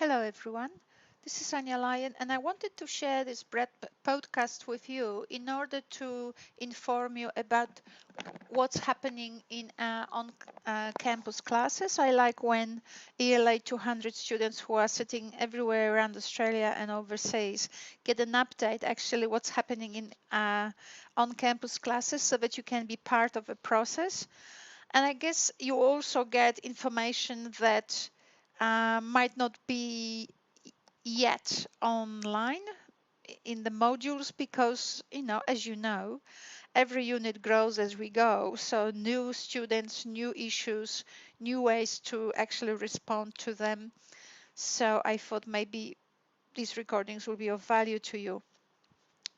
Hello everyone, this is Ania Lian and I wanted to share this podcast with you in order to inform you about what's happening in on-campus classes. I like when ELA200 students who are sitting everywhere around Australia and overseas get an update actually what's happening in on-campus classes so that you can be part of a process. And I guess you also get information that might not be yet online in the modules because, as you know, every unit grows as we go. So new students, new issues, new ways to actually respond to them. So I thought maybe these recordings will be of value to you.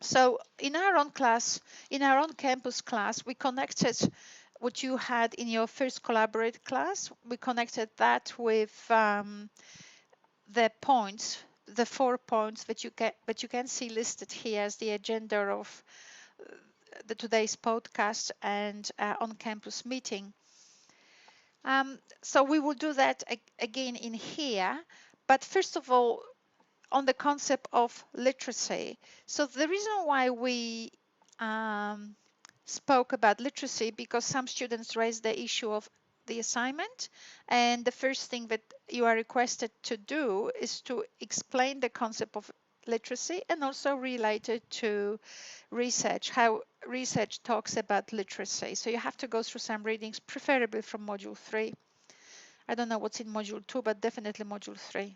So in our own class, in our own campus class, we connected what you had in your first collaborate class. We connected that with the points, the 4 points that you can see listed here as the agenda of the today's podcast and on-campus meeting. So we will do that again in here. But first of all, on the concept of literacy. So the reason why we spoke about literacy because some students raised the issue of the assignment, and the first thing that you are requested to do is to explain the concept of literacy and also relate it to research, how research talks about literacy. So you have to go through some readings, preferably from module 3. I don't know what's in module 2, but definitely module 3,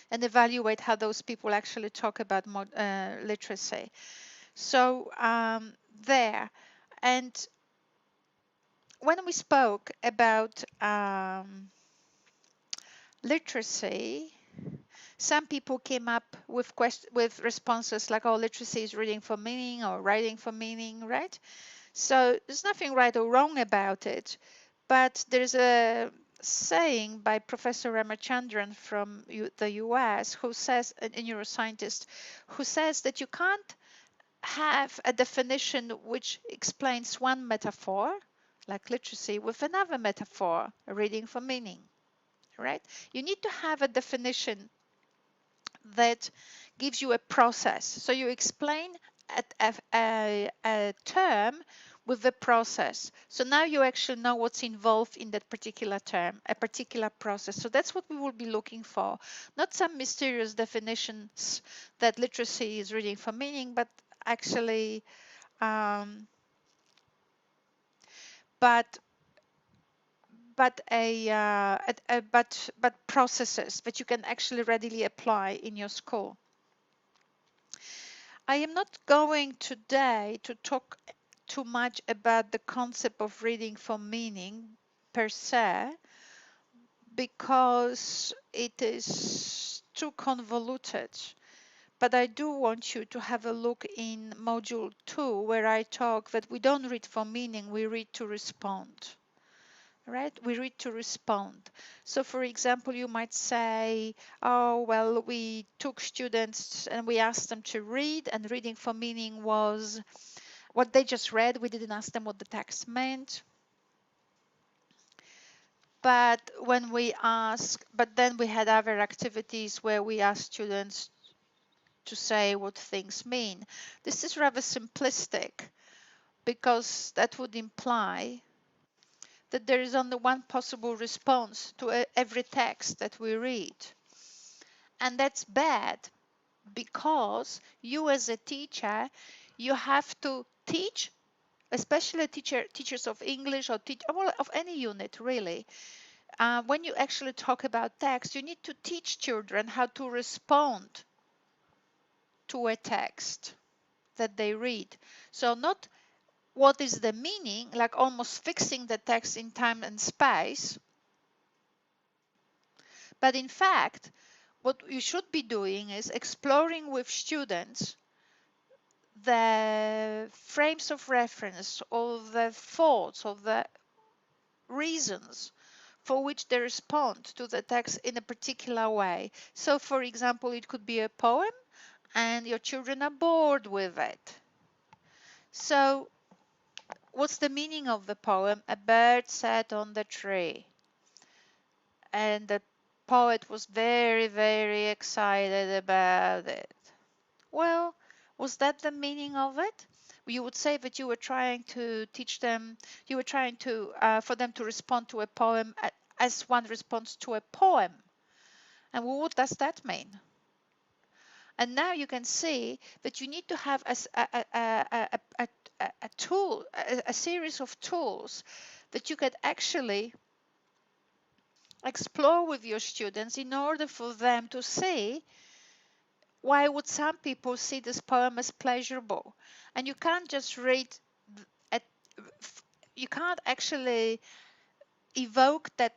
and evaluate how those people actually talk about literacy. So there, and when we spoke about literacy, some people came up with responses like, "Oh, literacy is reading for meaning or writing for meaning," right? So there's nothing right or wrong about it, but there's a saying by Professor Ramachandran from the US, who says, a neuroscientist, who says that you can't have a definition which explains one metaphor, like literacy, with another metaphor, reading for meaning, right? You need to have a definition that gives you a process. So you explain a term with the process. So now you actually know what's involved in that particular term, a particular process. So that's what we will be looking for, not some mysterious definitions that literacy is reading for meaning, but actually but processes that you can actually readily apply in your school. I am not going today to talk too much about the concept of reading for meaning per se, because it is too convoluted. But I do want you to have a look in module 2, where I talk that we don't read for meaning, we read to respond. Right? We read to respond. So for example, you might say, oh, well, we took students and we asked them to read, and reading for meaning was what they just read. We didn't ask them what the text meant. But then we had other activities where we asked students to say what things mean. This is rather simplistic because that would imply that there is only one possible response to every text that we read. And that's bad, because you as a teacher, you have to teach, especially teachers of English or of any unit really. When you actually talk about text, you need to teach children how to respond to a text that they read. So not what is the meaning, like almost fixing the text in time and space, but in fact, what you should be doing is exploring with students the frames of reference or the thoughts or the reasons for which they respond to the text in a particular way. So for example, it could be a poem and your children are bored with it. So what's the meaning of the poem? A bird sat on the tree, and the poet was very, very excited about it. Well, was that the meaning of it? You would say that you were trying to teach them, you were trying to, for them to respond to a poem as one responds to a poem. And what does that mean? And now you can see that you need to have a tool, a series of tools that you can actually explore with your students in order for them to see why would some people see this poem as pleasurable. And you can't just read, at, you can't actually evoke that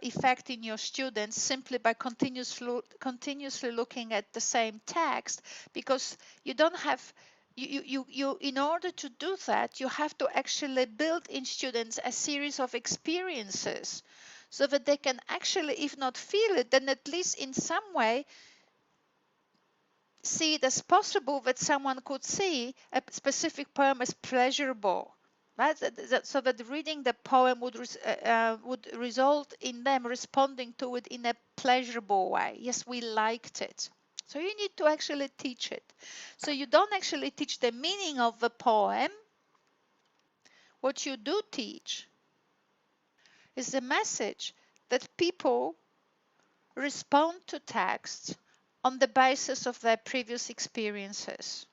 effect in your students simply by continuously looking at the same text, because you don't have in order to do that, you have to actually build in students a series of experiences so that they can actually, if not feel it, then at least in some way see it as possible that someone could see a specific poem as pleasurable. Right? So that reading the poem would result in them responding to it in a pleasurable way. Yes, we liked it. So you need to actually teach it. So you don't actually teach the meaning of the poem. What you do teach is the message that people respond to text on the basis of their previous experiences.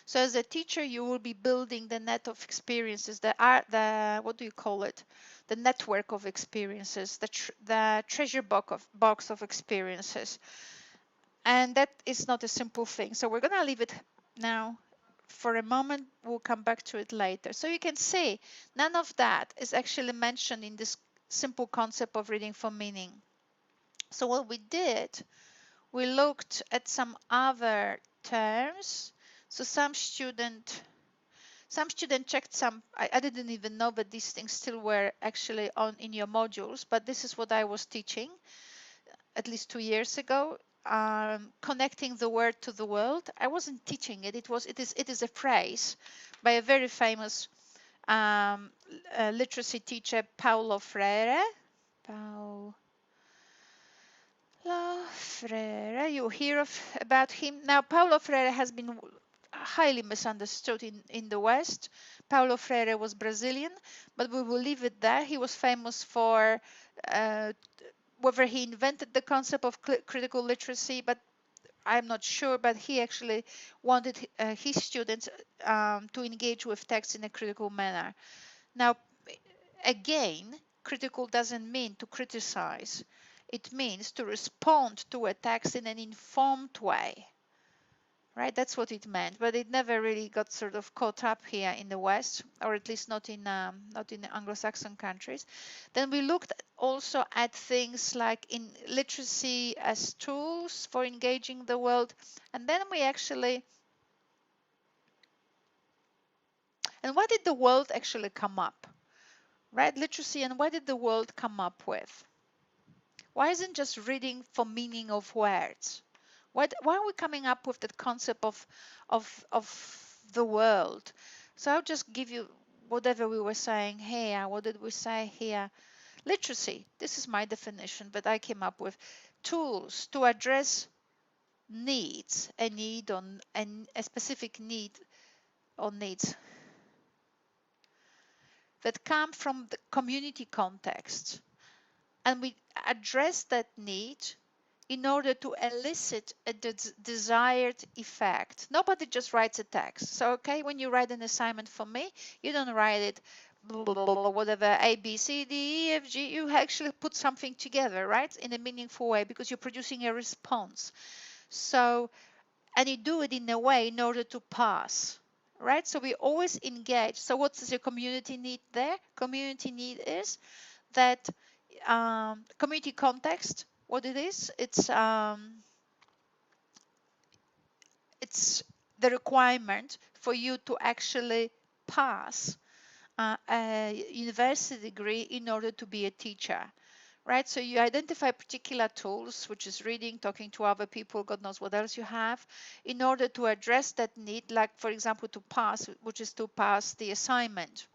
So as a teacher, you will be building the net of experiences, what do you call it? The network of experiences, the treasure box of experiences. And that is not a simple thing. So we're going to leave it now for a moment. We'll come back to it later. So you can see none of that is actually mentioned in this simple concept of reading for meaning. So what we did, we looked at some other terms. So some student checked some. I didn't even know that these things still were actually on in your modules, but this is what I was teaching at least 2 years ago. Connecting the word to the world. I wasn't teaching it. It is a phrase by a very famous literacy teacher, Paulo Freire. Paulo Freire. You hear about him now. Paulo Freire has been highly misunderstood in the West. Paulo Freire was Brazilian, but we will leave it there. He was famous for whether he invented the concept of critical literacy, but I'm not sure, but he actually wanted his students to engage with text in a critical manner. Now, again, critical doesn't mean to criticize. It means to respond to a text in an informed way. Right, that's what it meant, but it never really got sort of caught up here in the West, or at least not in the Anglo-Saxon countries. Then we looked also at things like in literacy as tools for engaging the world, and then we actually, and what did the world actually come up? Right, literacy, and what did the world come up with? Why isn't just reading for meaning of words? Why are we coming up with that concept of the world? So I'll just give you whatever we were saying here. What did we say here? Literacy. This is my definition, but I came up with tools to address needs, a specific need or needs that come from the community context, and we address that need in order to elicit a desired effect. Nobody just writes a text. So, okay, when you write an assignment for me, you don't write it whatever A, B, C, D, E, F, G. You actually put something together, right, in a meaningful way, because you're producing a response. So, and you do it in a way in order to pass, right? So we always engage. So what's the community need there? Community need is that community context, what it is, it's the requirement for you to actually pass a university degree in order to be a teacher, right? So you identify particular tools, which is reading, talking to other people, God knows what else you have, in order to address that need, like, for example, to pass, which is to pass the assignment.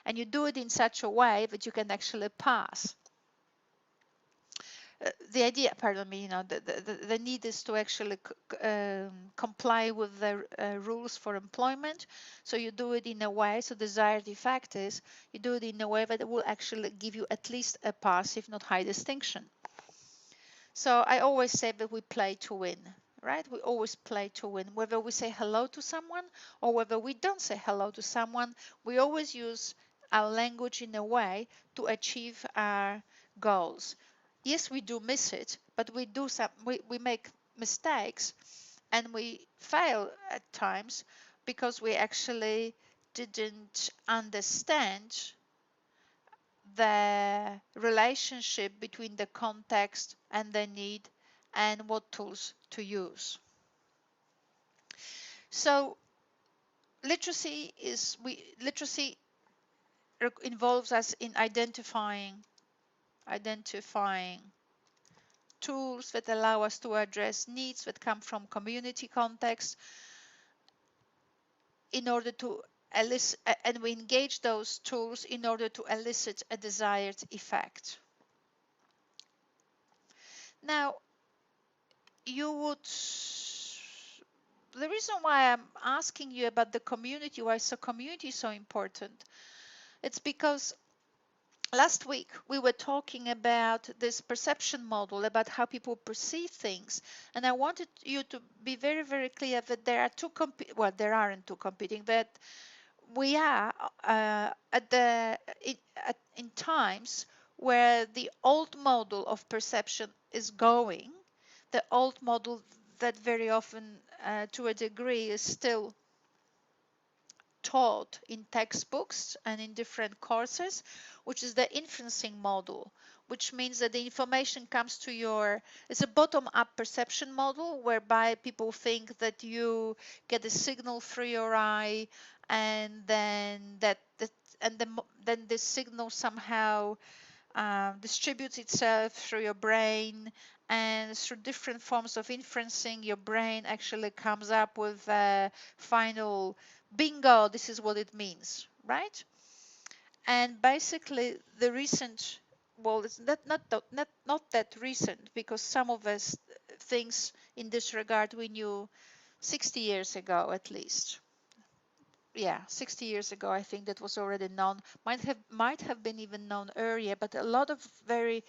And you do it in such a way that you can actually pass. the idea, pardon me, the need is to actually comply with the rules for employment. So you do it in a way, so desired effect is you do it in a way that will actually give you at least a pass, if not high distinction. So I always say that we play to win, right? We always play to win. Whether we say hello to someone or whether we don't say hello to someone, we always use our language in a way to achieve our goals. Yes, we do miss it, but we make mistakes and we fail at times because we actually didn't understand the relationship between the context and the need and what tools to use. So literacy involves us in identifying tools that allow us to address needs that come from community context in order to elicit, and we engage those tools in order to elicit a desired effect. Now, the reason why I'm asking you about the community, why is the community so important? It's because last week we were talking about this perception model, about how people perceive things, and I wanted you to be very, very clear that there are there aren't two competing, but we are in times where the old model of perception is going, the old model that very often to a degree is still taught in textbooks and in different courses, which is the inferencing model, which means that the information comes to it's a bottom-up perception model whereby people think that you get a signal through your eye and then then this signal somehow distributes itself through your brain, and through different forms of inferencing your brain actually comes up with a final bingo, this is what it means, right? And basically the recent, well, it's not that recent, because some of us things in this regard we knew 60 years ago at least. Yeah, 60 years ago, I think that was already known. Might have been even known earlier, but a lot of very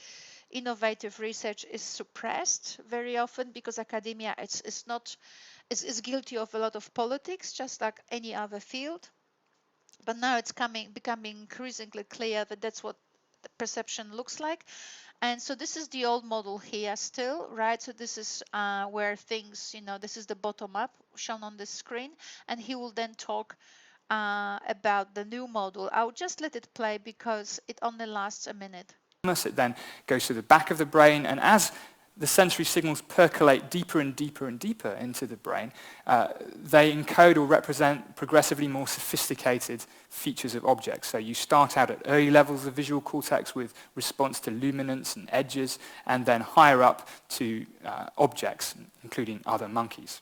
innovative research is suppressed very often because academia is guilty of a lot of politics, just like any other field. But now it's becoming increasingly clear that that's what the perception looks like. And so this is the old model here still, right? So this is where things, this is the bottom up shown on the screen, and he will then talk about the new model. I'll just let it play because it only lasts a minute. It then goes to the back of the brain, and as the sensory signals percolate deeper and deeper and deeper into the brain, they encode or represent progressively more sophisticated features of objects. So you start out at early levels of visual cortex with response to luminance and edges, and then higher up to objects, including other monkeys.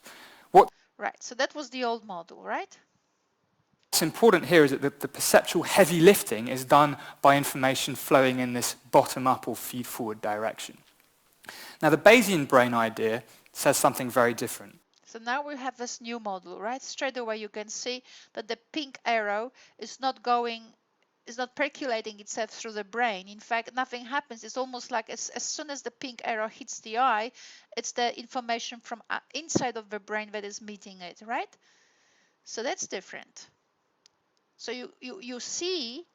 Right, so that was the old model, right? What's important here is that the perceptual heavy lifting is done by information flowing in this bottom-up or feed-forward direction. Now, the Bayesian brain idea says something very different. So now we have this new model, right? Straight away you can see that the pink arrow is not percolating itself through the brain. In fact, nothing happens. It's almost like as soon as the pink arrow hits the eye, it's the information from inside of the brain that is meeting it, right? So that's different. So you see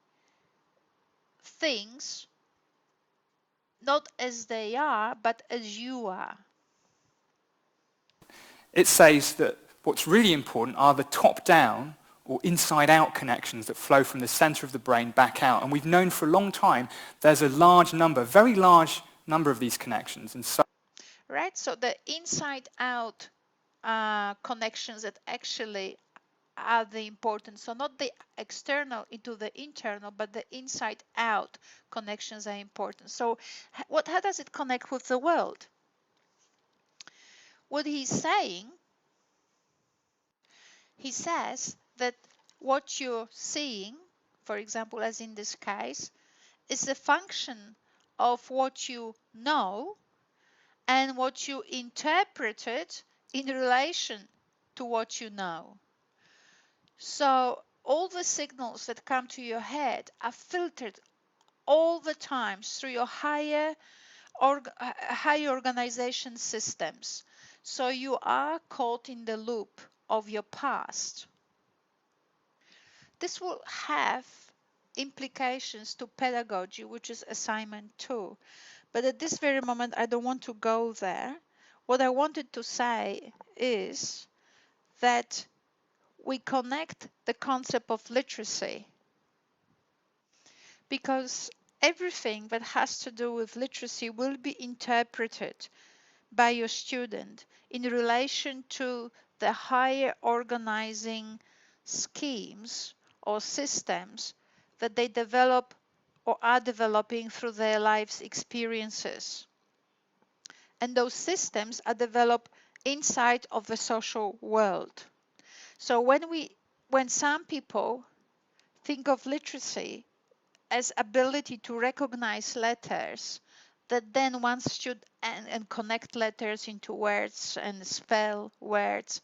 things not as they are, but as you are. It says that what's really important are the top-down or inside-out connections that flow from the center of the brain back out. And we've known for a long time there's a very large number of these connections. And so, right, so the inside-out connections that actually are the important. So not the external into the internal, but the inside out connections are important. So how does it connect with the world? What he's saying, he says that what you're seeing, for example, as in this case, is a function of what you know and what you interpreted in relation to what you know. So all the signals that come to your head are filtered all the time through your higher organization systems. So you are caught in the loop of your past. This will have implications to pedagogy, which is assignment 2. But at this very moment, I don't want to go there. What I wanted to say is that we connect the concept of literacy, because everything that has to do with literacy will be interpreted by your student in relation to the higher organizing schemes or systems that they develop or are developing through their life's experiences. And those systems are developed inside of the social world. So when some people think of literacy as ability to recognize letters that then one should and connect letters into words and spell words.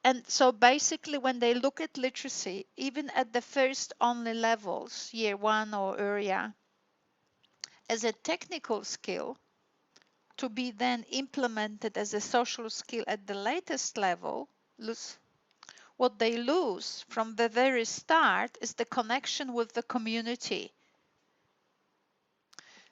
And so basically when they look at literacy, even at the first only levels, year 1 or area, as a technical skill to be then implemented as a social skill at the latest level, what they lose from the very start is the connection with the community.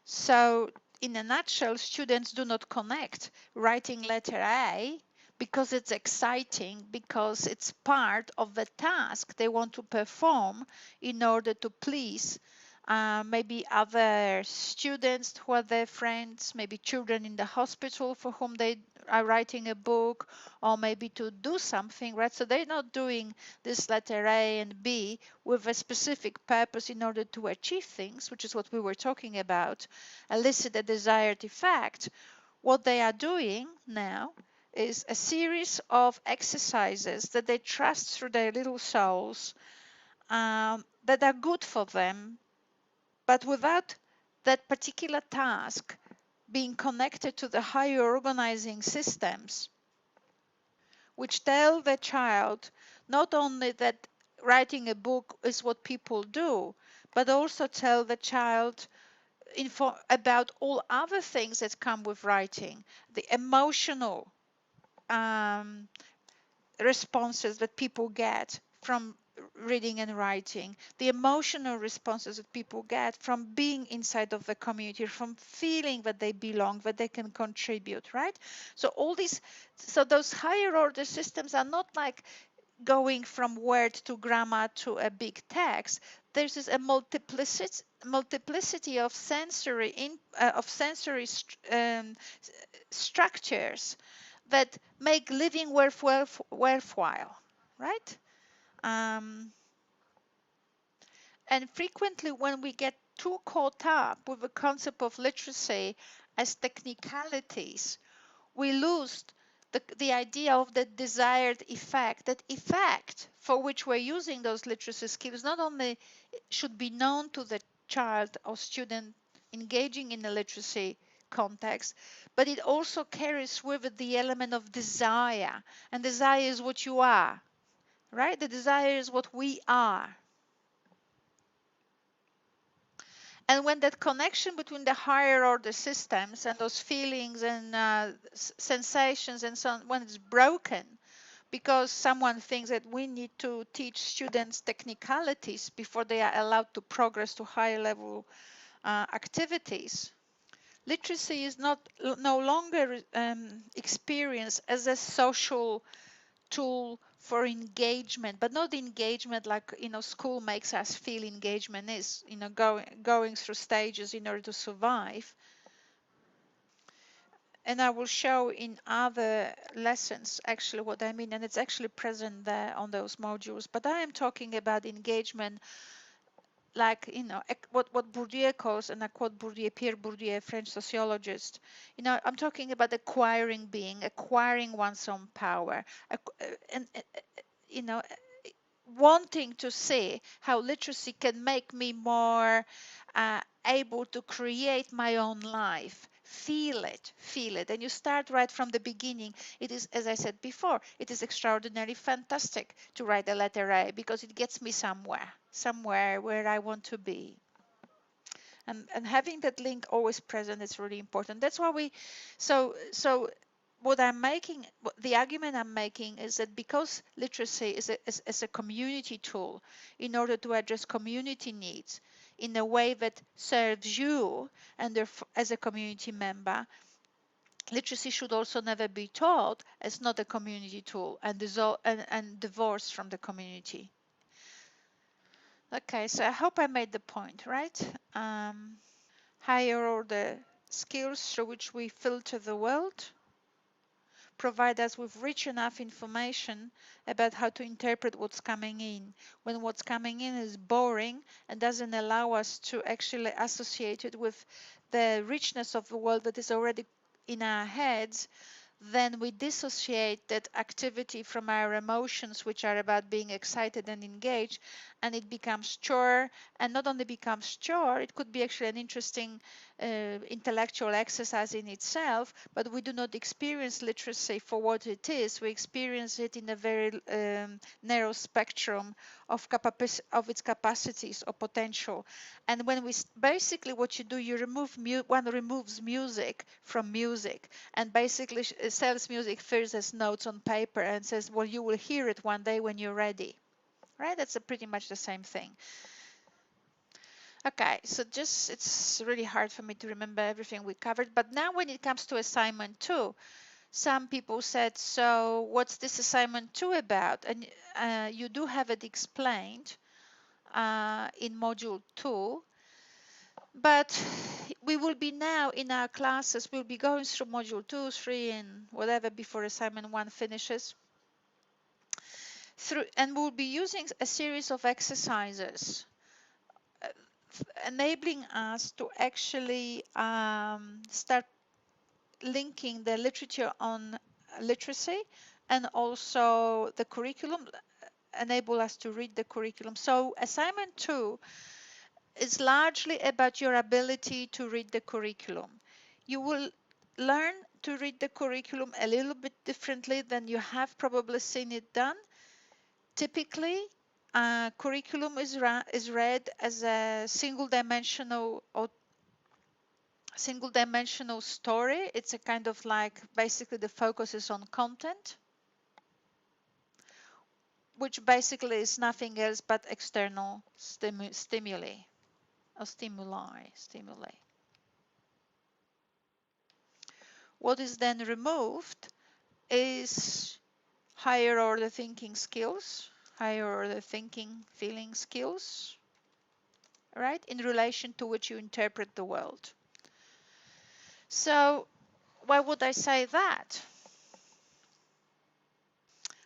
So in a nutshell, students do not connect writing letter A because it's exciting, because it's part of the task they want to perform in order to please maybe other students who are their friends, maybe children in the hospital for whom they are writing a book, or maybe to do something, right? So they're not doing this letter A and B with a specific purpose in order to achieve things, which is what we were talking about, elicit a desired effect. What they are doing now is a series of exercises that they trust through their little souls that are good for them, but without that particular task being connected to the higher organizing systems, which tell the child not only that writing a book is what people do, but also tell the child about all other things that come with writing, the emotional um, responses that people get from reading and writing, the emotional responses that people get from being inside of the community, from feeling that they belong, that they can contribute, right? So all these, so those higher order systems are not like going from word to grammar to a big text. There's this a multiplicity of sensory structures that make living worthwhile, right? Um, and frequently when we get too caught up with the concept of literacy as technicalities, we lose the idea of the desired effect, that effect for which we're using those literacy skills not only should be known to the child or student engaging in the literacy context, but it also carries with it the element of desire. And desire is what you are, right? The desire is what we are. And when that connection between the higher order systems and those feelings and sensations and so on, when it's broken, because someone thinks that we need to teach students technicalities before they are allowed to progress to higher level activities, literacy is no longer experienced as a social tool for engagement, but not engagement like school makes us feel engagement is going through stages in order to survive. And I will show in other lessons actually what I mean, and it's actually present there on those modules. But I am talking about engagement like what Bourdieu calls, and I quote Bourdieu, Pierre Bourdieu, a French sociologist. I'm talking about acquiring being, acquiring one's own power, and wanting to see how literacy can make me more able to create my own life, feel it, and you start right from the beginning. It is, as I said before, it is extraordinarily fantastic to write a letter A because it gets me somewhere where I want to be. And having that link always present is really important. That's why so what I'm making, the argument I'm making is that because literacy is a community tool in order to address community needs in a way that serves you and as a community member, literacy should also never be taught as not a community tool and divorced from the community. Okay, so I hope I made the point, right? Higher order skills through which we filter the world provide us with rich enough information about how to interpret what's coming in. When what's coming in is boring and doesn't allow us to actually associate it with the richness of the world that is already in our heads, then we dissociate that activity from our emotions, which are about being excited and engaged, and it becomes chore. And not only becomes chore, it could be actually an interesting intellectual exercise in itself, but we do not experience literacy for what it is. We experience it in a very narrow spectrum of its capacities or potential. And when we basically what you do, you remove one removes music from music, and basically sells music first as notes on paper and says, well, you will hear it one day when you're ready, right? That's pretty much the same thing. Okay, so just it's really hard for me to remember everything we covered, but now when it comes to assignment 2, some people said, so what's this assignment 2 about? And you do have it explained in module 2, but we will be now in our classes, we'll be going through module 2, 3, and whatever before assignment 1 finishes. And we'll be using a series of exercises enabling us to actually start linking the literature on literacy and also the curriculum, enable us to read the curriculum. So assignment 2 is largely about your ability to read the curriculum. You will learn to read the curriculum a little bit differently than you have probably seen it done. Typically, curriculum is read as a single-dimensional story. It's a kind of like basically the focus is on content, which basically is nothing else but external stimuli or stimuli. What is then removed is higher order thinking skills, higher order thinking, feeling skills, right, in relation to which you interpret the world. So why would I say that?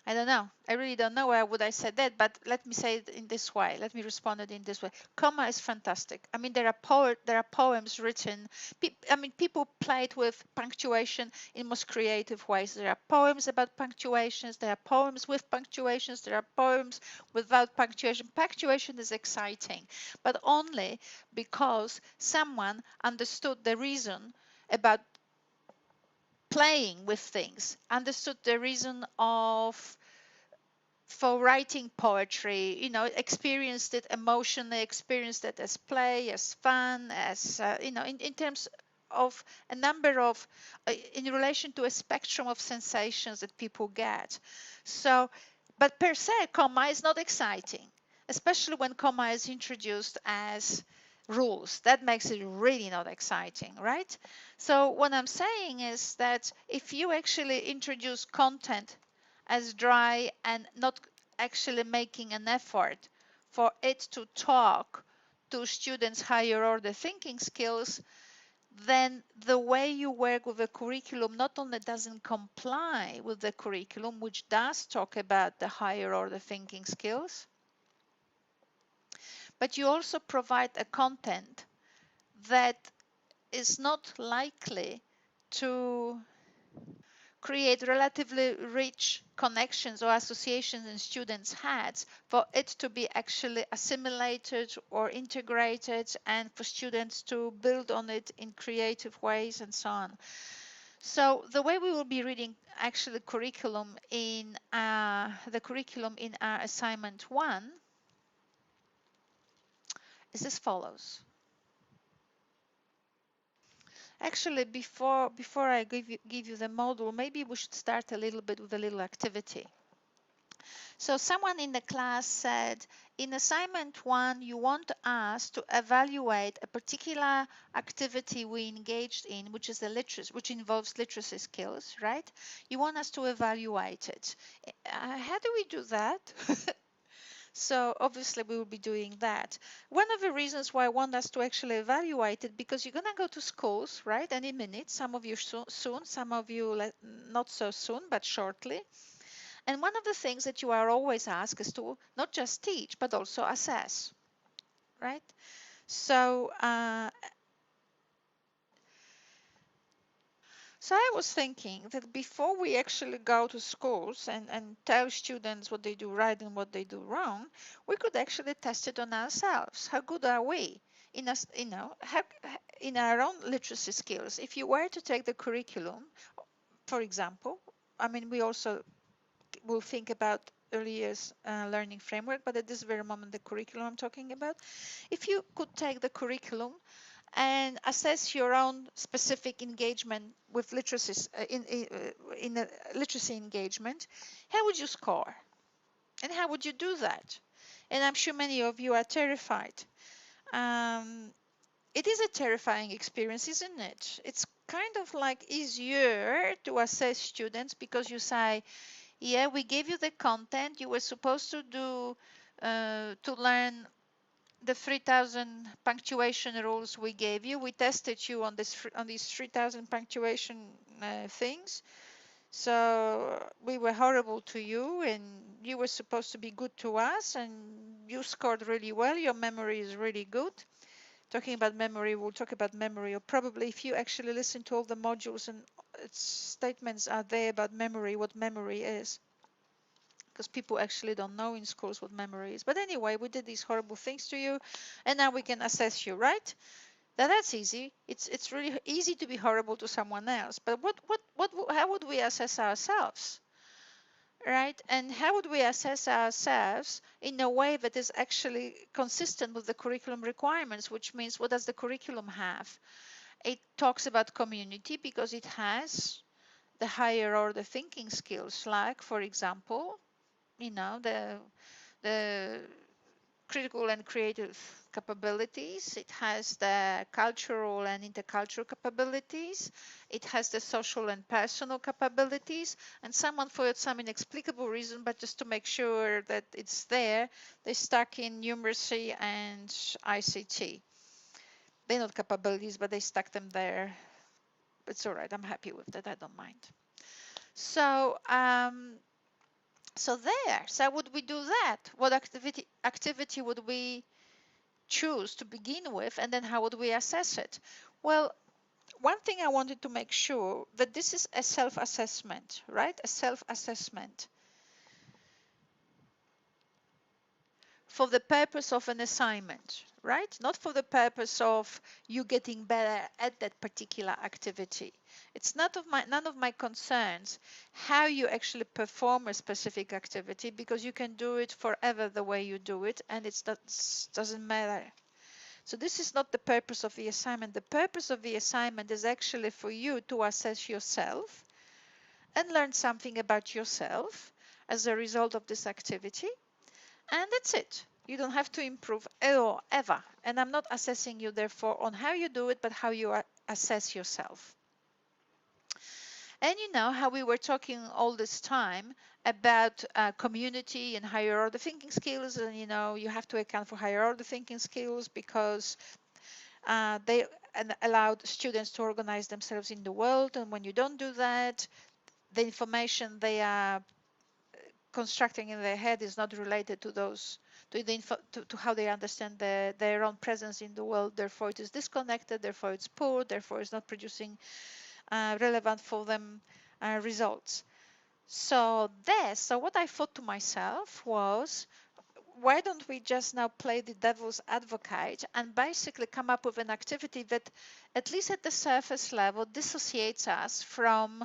I don't know. I really don't know why would I say that, but let me say it in this way. Let me respond it in this way. Comma is fantastic. I mean, there are poems written. I mean, people played with punctuation in most creative ways. There are poems about punctuations. There are poems with punctuations. There are poems without punctuation. Punctuation is exciting, but only because someone understood the reason about playing with things, understood the reason for writing poetry, you know, experienced it emotionally, experienced it as play, as fun, as, you know, in terms of a number of, in relation to a spectrum of sensations that people get. So, but per se, comma is not exciting, especially when comma is introduced as rules. That makes it really not exciting, right? So what I'm saying is that if you actually introduce content as dry and not actually making an effort for it to talk to students' higher order thinking skills, then the way you work with the curriculum not only doesn't comply with the curriculum, which does talk about the higher order thinking skills, but you also provide a content that is not likely to create relatively rich connections or associations in students' heads for it to be actually assimilated or integrated, and for students to build on it in creative ways and so on. So the way we will be reading actually curriculum in the curriculum in our assignment 1 is as follows. Actually, before I give you the module, maybe we should start a little bit with a little activity. So someone in the class said, in assignment 1, you want us to evaluate a particular activity we engaged in, which is which involves literacy skills, right? You want us to evaluate it. How do we do that? So obviously we will be doing that. One of the reasons why I want us to actually evaluate it, because you're going to go to schools, right, any minute, some of you soon, some of you not so soon, but shortly. And one of the things that you are always asked is to not just teach, but also assess, right? So, so I was thinking that before we actually go to schools and tell students what they do right and what they do wrong, we could actually test it on ourselves. How good are we in us, in our own literacy skills? If you were to take the curriculum, for example, I mean, we also will think about early years learning framework, but at this very moment, the curriculum I'm talking about, if you could take the curriculum and assess your own specific engagement with literacy in a literacy engagement, how would you score? And how would you do that? And I'm sure many of you are terrified. It is a terrifying experience, isn't it? It's kind of like easier to assess students because you say, yeah, we gave you the content. You were supposed to do to learn the 3,000 punctuation rules we gave you. We tested you on these 3,000 punctuation things. So we were horrible to you, and you were supposed to be good to us, and you scored really well. Your memory is really good. Talking about memory, we'll talk about memory, or probably if you actually listen to all the modules and statements are there about memory, what memory is, because people actually don't know in schools what memory is. But anyway, we did these horrible things to you, and now we can assess you, right? Now that's easy. It's really easy to be horrible to someone else. But how would we assess ourselves, right? And how would we assess ourselves in a way that is actually consistent with the curriculum requirements? Which means, what does the curriculum have? It talks about community because it has the higher order thinking skills, like, for example, the critical and creative capabilities. It has the cultural and intercultural capabilities. It has the social and personal capabilities. And someone, for some inexplicable reason, but just to make sure that it's there, they stuck in numeracy and ICT. They're not capabilities, but they stuck them there. It's all right. I'm happy with that. I don't mind. So, so would we do that? What activity would we choose to begin with, and then how would we assess it? Well, one thing I wanted to make sure that this is a self-assessment, right? A self-assessment for the purpose of an assignment, right? Not for the purpose of you getting better at that particular activity. It's none of my concerns how you actually perform a specific activity, because you can do it forever the way you do it, and it doesn't matter. So this is not the purpose of the assignment. The purpose of the assignment is actually for you to assess yourself and learn something about yourself as a result of this activity. And that's it. You don't have to improve ever. And I'm not assessing you, therefore, on how you do it, but how you assess yourself. And you know how we were talking all this time about community and higher order thinking skills, and you have to account for higher order thinking skills because they allowed students to organize themselves in the world, and when you don't do that, the information they are constructing in their head is not related to those to how they understand their own presence in the world. Therefore, it is disconnected. Therefore, it's poor. Therefore, it's not producing relevant for them results. So what I thought to myself was, why don't we just now play the devil's advocate and basically come up with an activity that, at least at the surface level, dissociates us from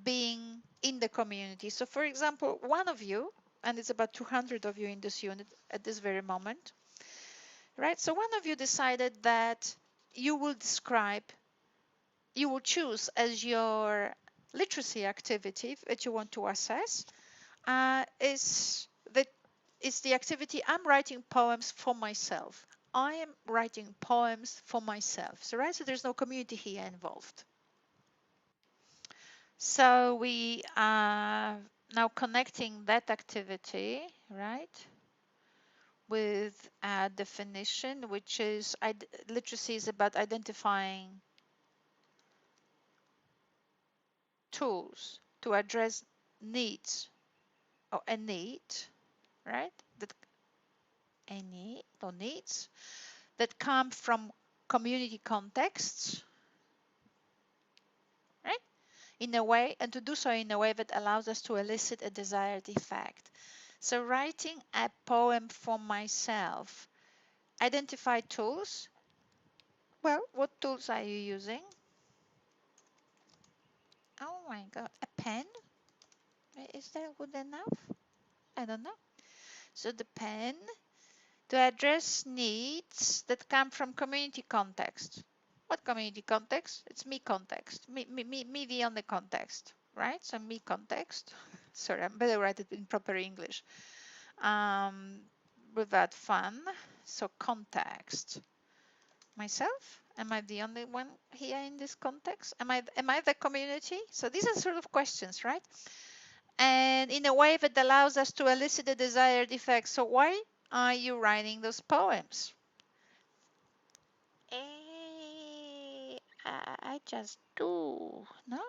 being in the community. So for example, one of you, and it's about 200 of you in this unit at this very moment, right? So one of you decided that you will choose as your literacy activity that you want to assess is the activity, I'm writing poems for myself. I am writing poems for myself. So, right, so there's no community here involved. So we are now connecting that activity, right, with a definition, which is literacy is about identifying tools to address needs, or a need, right? That a need or needs that come from community contexts, right? In a way, and to do so in a way that allows us to elicit a desired effect. So writing a poem for myself, identify tools. Well, what tools are you using? Oh my God, a pen? Is that good enough? I don't know. So the pen to address needs that come from community context. What community context? It's me context. Me the only context, right? So me context. Sorry, I better write it in proper English. Without fun. So context. Myself? Am I the only one here in this context? Am I the community? So these are sort of questions, right? And in a way that allows us to elicit the desired effect. So why are you writing those poems? I just do. No?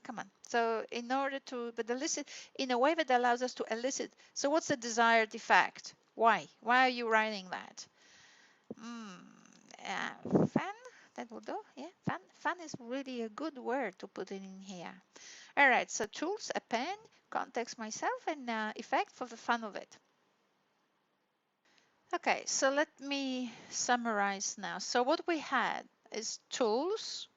Come on. So in order to, but elicit in a way that allows us to elicit. So what's the desired effect? Why? Why are you writing that? Fun? That will do. Yeah, fun. Fun is really a good word to put in here. All right. So tools, a pen, context myself, and effect for the fun of it. Okay. So let me summarize now. So what we had is tools,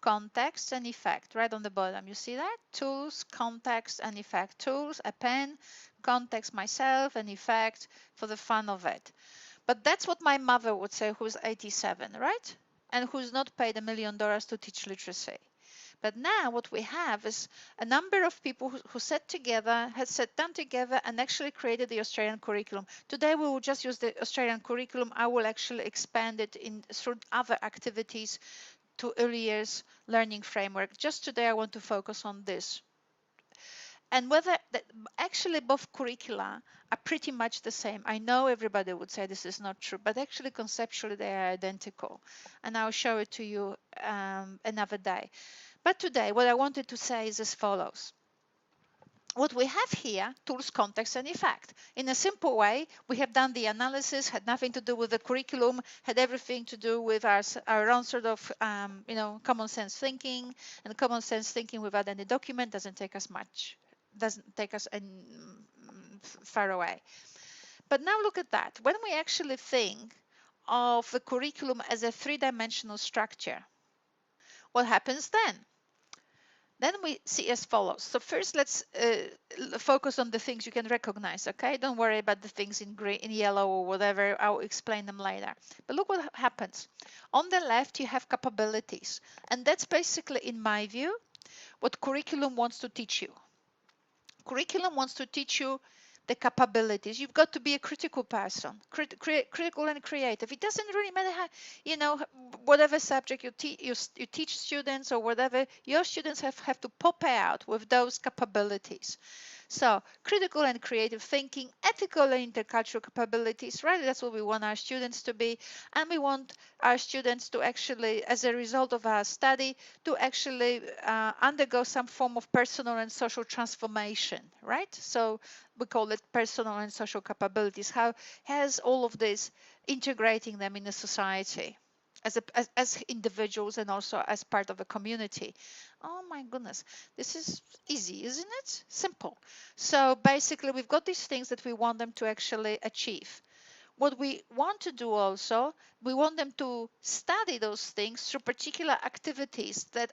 context and effect right on the bottom. You see that? Tools, context and effect. Tools, a pen, context myself, and effect for the fun of it. But that's what my mother would say, who's 87, right? And who's not paid $1 million to teach literacy. But now what we have is a number of people who had sat down together and actually created the Australian curriculum. Today we will just use the Australian curriculum. I will actually expand it through other activities to early years learning framework. Just today I want to focus on this. And actually both curricula are pretty much the same. I know everybody would say this is not true, but actually conceptually they are identical. And I'll show it to you another day. But today what I wanted to say is as follows. What we have here, tools, context, and effect. In a simple way, we have done the analysis, had nothing to do with the curriculum, had everything to do with our own sort of, common sense thinking. And common sense thinking without any document doesn't take us far away. But now look at that. When we actually think of the curriculum as a three-dimensional structure, what happens then? Then we see as follows. So first, let's focus on the things you can recognize, okay? Don't worry about the things in green, in yellow or whatever. I'll explain them later. But look what happens. On the left, you have capabilities. And that's basically, in my view, what curriculum wants to teach you. Curriculum wants to teach you the capabilities. You've got to be a critical person, critical and creative. It doesn't really matter how, whatever subject you teach students or whatever, your students have to pop out with those capabilities. So critical and creative thinking, ethical and intercultural capabilities, right? That's what we want our students to be. And we want our students to actually, as a result of our study, to actually undergo some form of personal and social transformation, right? So we call it personal and social capabilities. How has all of this integrating them in a society? as individuals and also as part of a community. Oh my goodness, this is easy, isn't it? Simple. So basically, we've got these things that we want them to actually achieve. What we want to do also, we want them to study those things through particular activities that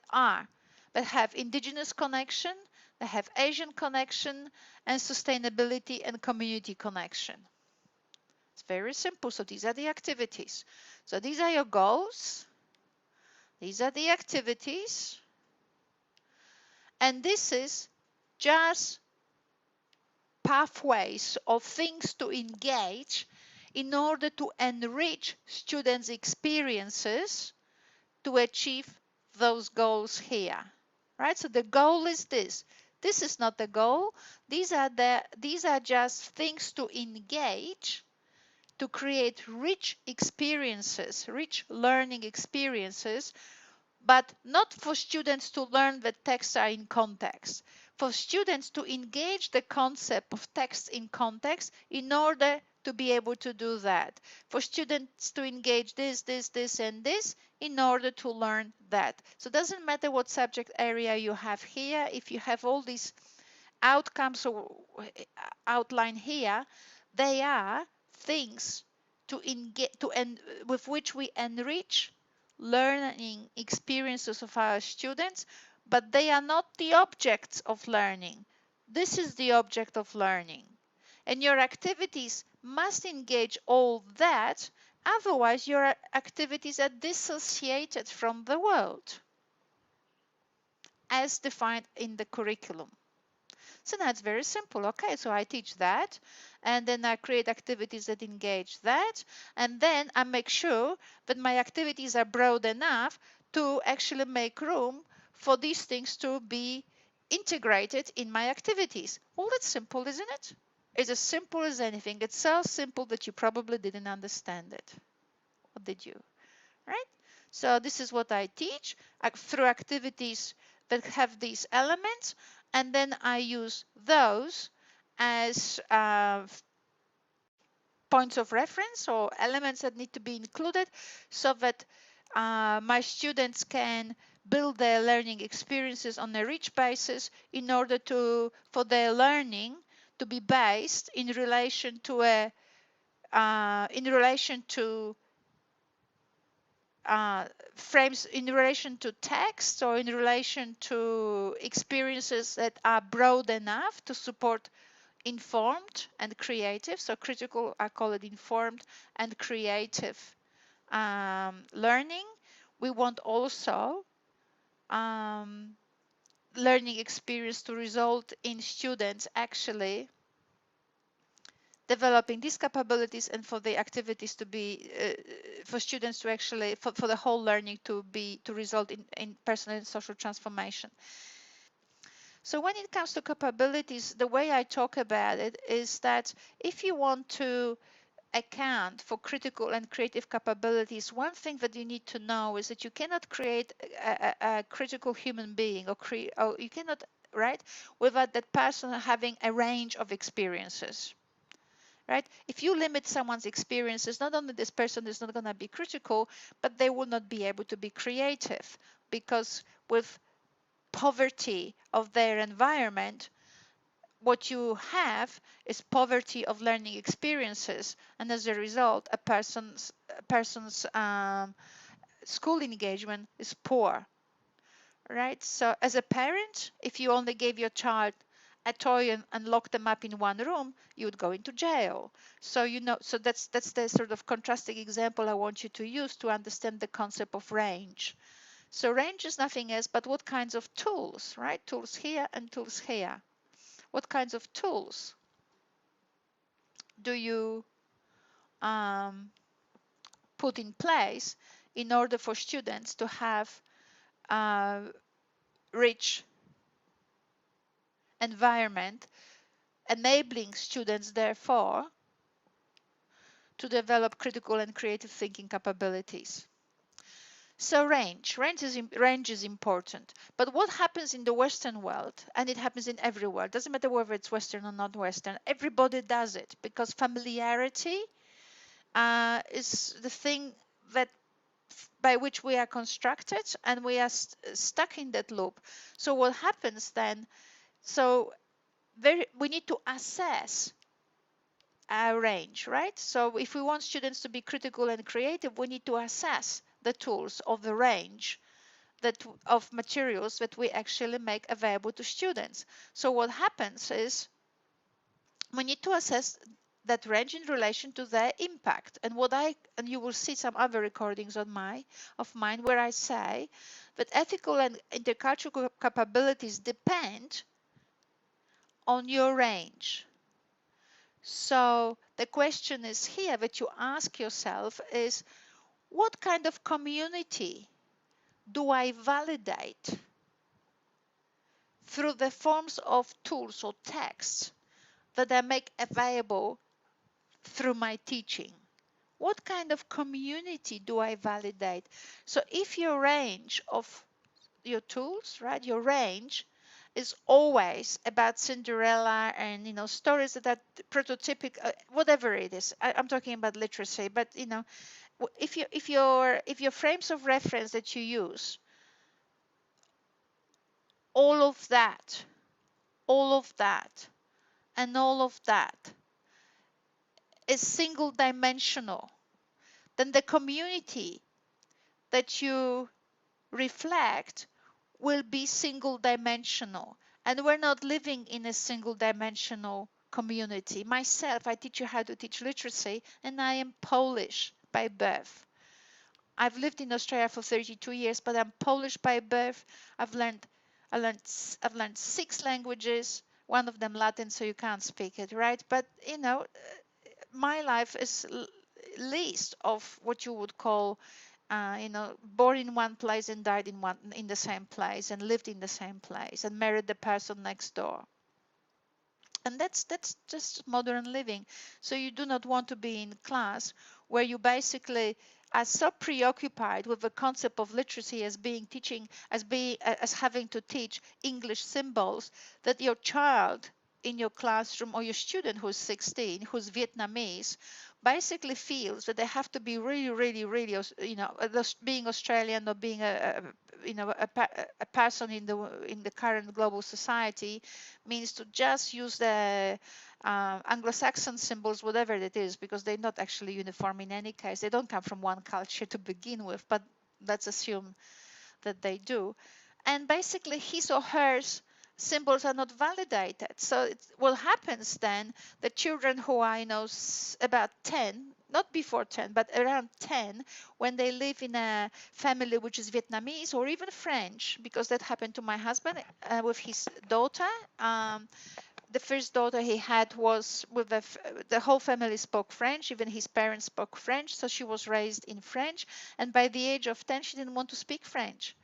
have indigenous connection, that have Asian connection, and sustainability and community connection. It's very simple. So these are the activities. So these are your goals. These are the activities. And this is just pathways of things to engage in order to enrich students' experiences to achieve those goals here. Right? So the goal is this. This is not the goal. These are just things to engage to create rich experiences, rich learning experiences, but not for students to learn that texts are in context. For students to engage the concept of text in context in order to be able to do that. For students to engage this, and this in order to learn that. So it doesn't matter what subject area you have here, if you have all these outcomes or outline here, they are things to engage with which we enrich learning experiences of our students, but they are not the objects of learning. This is the object of learning. And your activities must engage all that, otherwise your activities are dissociated from the world as defined in the curriculum. So now it's very simple. Okay, so I teach that, and then I create activities that engage that, and then I make sure that my activities are broad enough to actually make room for these things to be integrated in my activities. Well, that's simple, isn't it? It's as simple as anything. It's so simple that you probably didn't understand it. Or did you? Right? So this is what I teach through activities that have these elements, and then I use those as points of reference or elements that need to be included so that my students can build their learning experiences on a rich basis in order for their learning to be based in relation to frames in relation to text or in relation to experiences that are broad enough to support informed and creative. So critical, I call it informed and creative learning. We want also learning experience to result in students actually developing these capabilities and for the activities to be for students to actually for the whole learning to result in personal and social transformation. So when it comes to capabilities, the way I talk about it is that if you want to account for critical and creative capabilities, one thing that you need to know is that you cannot create a critical human being or you cannot, right, without that person having a range of experiences. Right? If you limit someone's experiences, not only this person is not going to be critical, but they will not be able to be creative, because with poverty of their environment, what you have is poverty of learning experiences, and as a result, a person's school engagement is poor. Right? So as a parent, if you only gave your child a toy and locked them up in one room, you would go into jail. So so that's the sort of contrasting example I want you to use to understand the concept of range. So range is nothing else but what kinds of tools, right? Tools here and tools here. What kinds of tools do you put in place in order for students to have a rich environment, enabling students, therefore, to develop critical and creative thinking capabilities. So range is important. But what happens in the Western world, and it happens in every world, doesn't matter whether it's Western or not Western, everybody does it because familiarity is the thing that by which we are constructed, and we are stuck in that loop. So what happens then? So we need to assess our range, right? So if we want students to be critical and creative, we need to assess the tools of the range of materials that we actually make available to students. So what happens is we need to assess that range in relation to their impact. And you will see some other recordings of mine where I say that ethical and intercultural capabilities depend on your range. So the question is here that you ask yourself is, what kind of community do I validate through the forms of tools or texts that I make available through my teaching? What kind of community do I validate? So if your range of your tools, right, your range is always about Cinderella and stories that are prototypic, whatever it is. I'm talking about literacy, but if your frames of reference that you use, all of that, all of that, and all of that is single dimensional, then the community that you reflect will be single dimensional. And we're not living in a single dimensional community. Myself, I teach you how to teach literacy, and I am Polish by birth. I've lived in Australia for 32 years, but I'm Polish by birth. I've learned I've learned 6 languages, one of them Latin, so you can't speak it, right? But my life is least of what you would call born in one place and died in the same place and lived in the same place and married the person next door. And that's just modern living. So you do not want to be in class where you basically are so preoccupied with the concept of literacy as having to teach English symbols that your child in your classroom, or your student who's 16, who's Vietnamese, basically feels that they have to be really, really, really, being Australian or being a person in the current global society means to just use the Anglo-Saxon symbols, whatever it is, because they're not actually uniform in any case. They don't come from one culture to begin with, but let's assume that they do. And basically his or hers symbols are not validated. So what happens then, the children who are about 10, not before 10, but around 10, when they live in a family which is Vietnamese or even French, because that happened to my husband with his daughter. The first daughter he had was with the whole family spoke French, even his parents spoke French, so she was raised in French, and by the age of 10 she didn't want to speak French.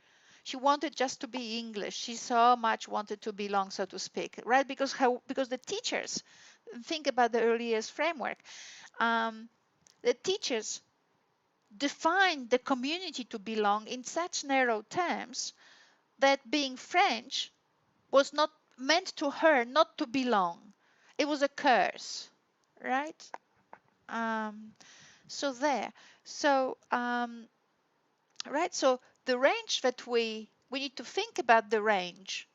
She wanted just to be English. She so much wanted to belong, so to speak, right? Because the teachers, think about the early years framework, the teachers defined the community to belong in such narrow terms that being French was not meant to her not to belong. It was a curse, right? So there. So right. So the range that we need to think about the range,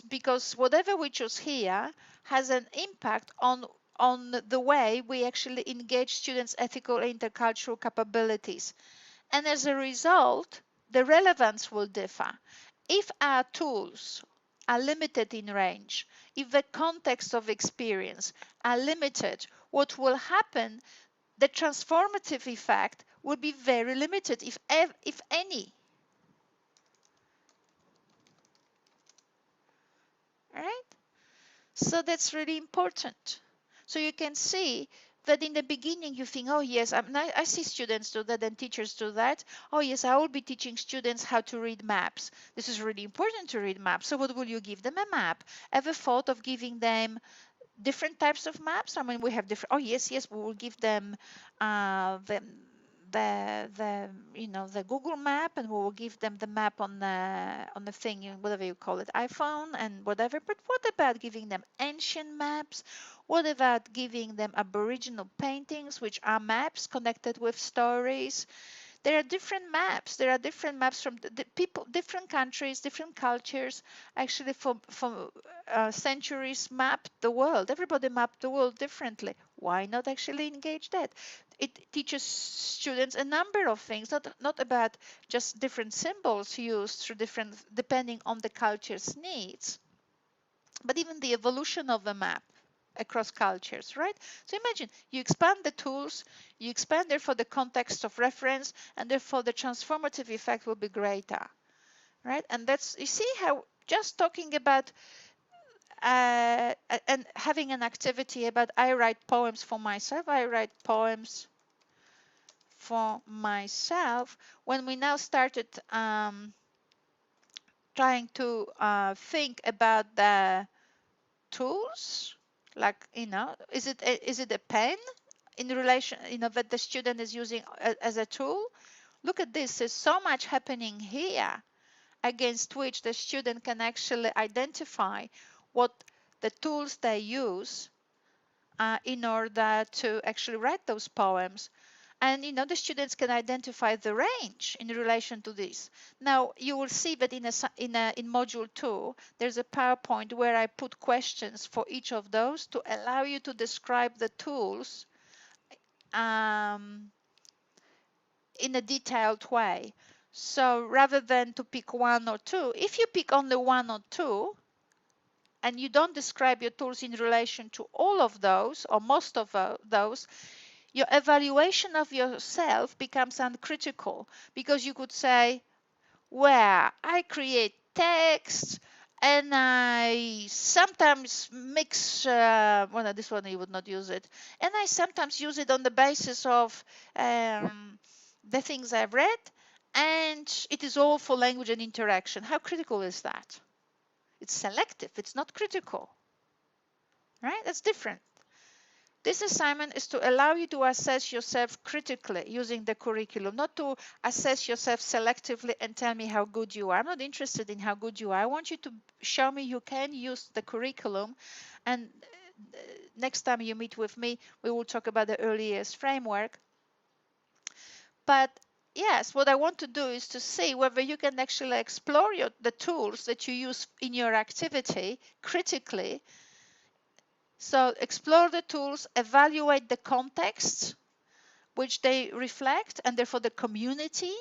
because whatever we choose here has an impact on the way we actually engage students' ethical intercultural capabilities. And as a result, the relevance will differ. If our tools are limited in range, if the context of experience are limited, what will happen, the transformative effect will be very limited, if any. All right? So that's really important. So you can see that in the beginning you think, oh yes, I see students do that and teachers do that. Oh yes, I will be teaching students how to read maps. This is really important to read maps. So what will you give them? A map. Ever thought of giving them different types of maps? I mean, we have different. Oh yes, we will give them the Google map, and we will give them the map on the thing, whatever you call it, iPhone and whatever. But what about giving them ancient maps? What about giving them Aboriginal paintings, which are maps connected with stories? There are different maps. There are different maps from the people, different countries, different cultures. Actually, for centuries, mapped the world. Everybody mapped the world differently. Why not actually engage that? It teaches students a number of things, not about just different symbols used through different, depending on the culture's needs, but even the evolution of the map across cultures, right? So imagine you expand the tools, you expand therefore the context of reference, and therefore the transformative effect will be greater, right? And that's, you see how just talking about and having an activity about I write poems for myself, I write poems for myself. When we now started trying to think about the tools, like, is it a pen in relation, that the student is using as a tool? Look at this, there's so much happening here against which the student can actually identify what the tools they use in order to actually write those poems. And the students can identify the range in relation to this. Now you will see that in module 2 there's a PowerPoint where I put questions for each of those to allow you to describe the tools in a detailed way. So rather than to pick one or two, if you pick only one or two and you don't describe your tools in relation to all of those or most of those, your evaluation of yourself becomes uncritical, because you could say, well, I create text and I sometimes mix, well, no, this one you would not use it, and I sometimes use it on the basis of the things I've read, and it is all for language and interaction. How critical is that? It's selective, it's not critical, right? That's different. This assignment is to allow you to assess yourself critically using the curriculum, not to assess yourself selectively and tell me how good you are. I'm not interested in how good you are. I want you to show me you can use the curriculum. And next time you meet with me, we will talk about the early years framework. But yes, what I want to do is to see whether you can actually explore the tools that you use in your activity critically. So explore the tools, evaluate the context which they reflect, and therefore the community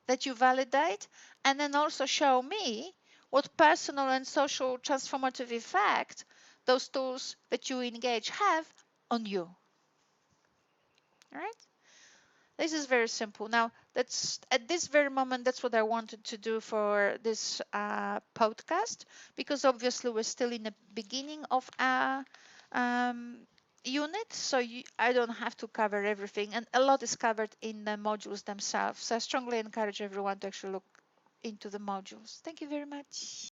that you validate, and then also show me what personal and social transformative effect those tools that you engage have on you. All right? This is very simple. Now, that's at this very moment, that's what I wanted to do for this podcast, because obviously we're still in the beginning of our unit, so I don't have to cover everything, and a lot is covered in the modules themselves. So I strongly encourage everyone to actually look into the modules. Thank you very much.